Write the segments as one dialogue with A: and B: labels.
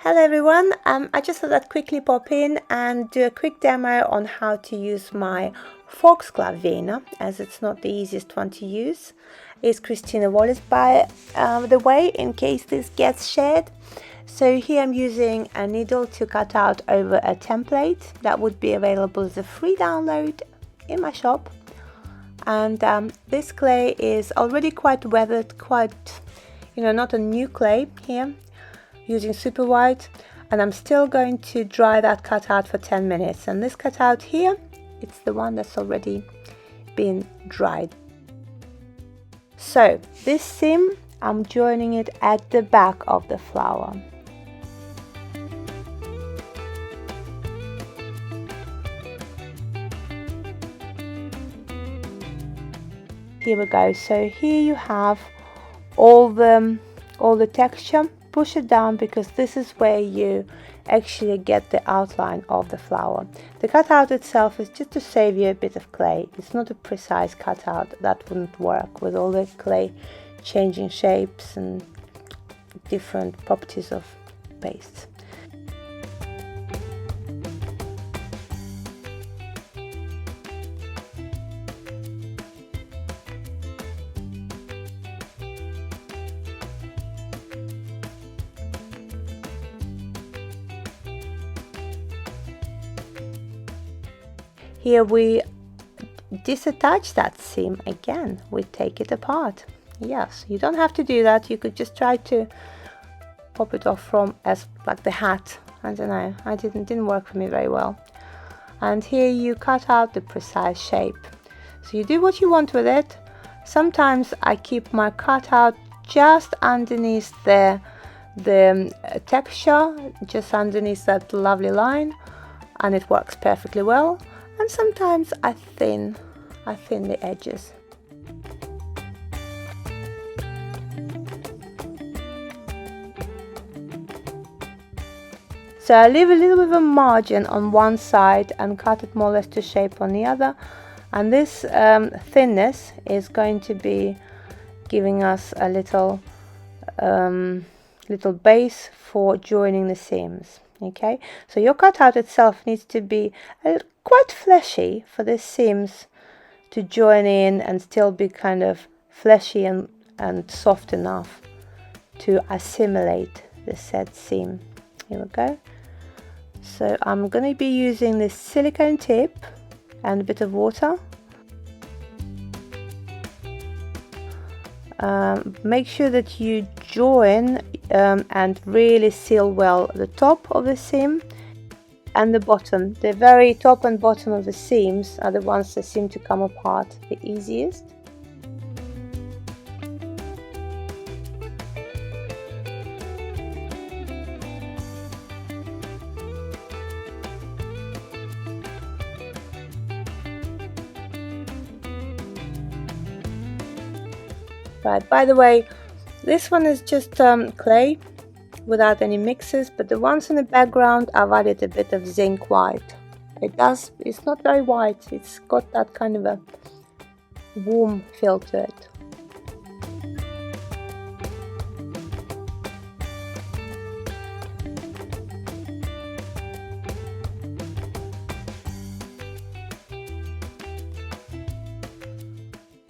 A: Hello everyone, I just thought I'd quickly pop in and do a quick demo on how to use my Foxglove Veiner, as it's not the easiest one to use. It's Christina Wallis, by the way, in case this gets shared. So here I'm using a needle to cut out over a template that would be available as a free download in my shop. And this clay is already quite weathered, quite, not a new clay here, using super white, and I'm still going to dry that cutout for 10 minutes. And this cutout here, it's the one that's already been dried. So this seam, I'm joining it at the back of the flower. Here we go. So here you have all the texture. Push it down, because this is where you actually get the outline of the flower. The cutout itself is just to save you a bit of clay. It's not a precise cutout. That wouldn't work with all the clay changing shapes and different properties of paste. Here we disattach that seam again, we take it apart. Yes, you don't have to do that, you could just try to pop it off from as like the hat. I don't know, didn't work for me very well. And here you cut out the precise shape. So you do what you want with it. Sometimes I keep my cutout just underneath the texture, just underneath that lovely line, and it works perfectly well. And sometimes I thin the edges. So I leave a little bit of a margin on one side and cut it more or less to shape on the other. And this thinness is going to be giving us a little base for joining the seams. Okay, so your cutout itself needs to be quite fleshy for the seams to join in and still be kind of fleshy and soft enough to assimilate the said seam. Here we go. So I'm going to be using this silicone tip and a bit of water. Make sure that you join and really seal well the top of the seam and the bottom. The very top and bottom of the seams are the ones that seem to come apart the easiest. Right, by the way, this one is just clay without any mixes, but the ones in the background I've added a bit of zinc white. It's not very white, it's got that kind of a warm feel to it.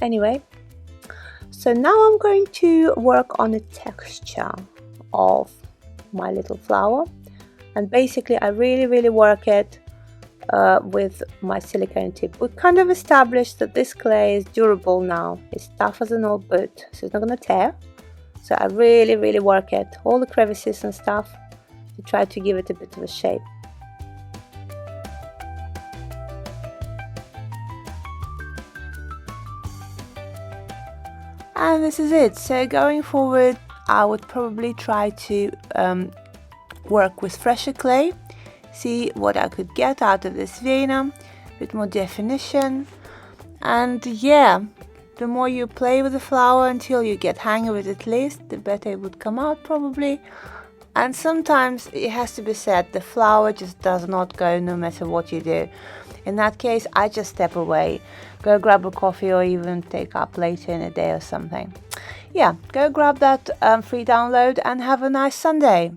A: Anyway, so now I'm going to work on the texture of my little flower, and basically I really work it with my silicone tip. We've kind of established that this clay is durable now. It's tough as an old boot, so it's not going to tear. So I really work it, all the crevices and stuff, to try to give it a bit of a shape. And this is it. So going forward, I would probably try to work with fresher clay, see what I could get out of this veiner, a bit more definition. And yeah, the more you play with the flower until you get hang of it at least, the better it would come out probably. And sometimes it has to be said, the flower just does not go no matter what you do. In that case, I just step away, go grab a coffee, or even take up later in a day or something. Yeah, go grab that free download and have a nice Sunday.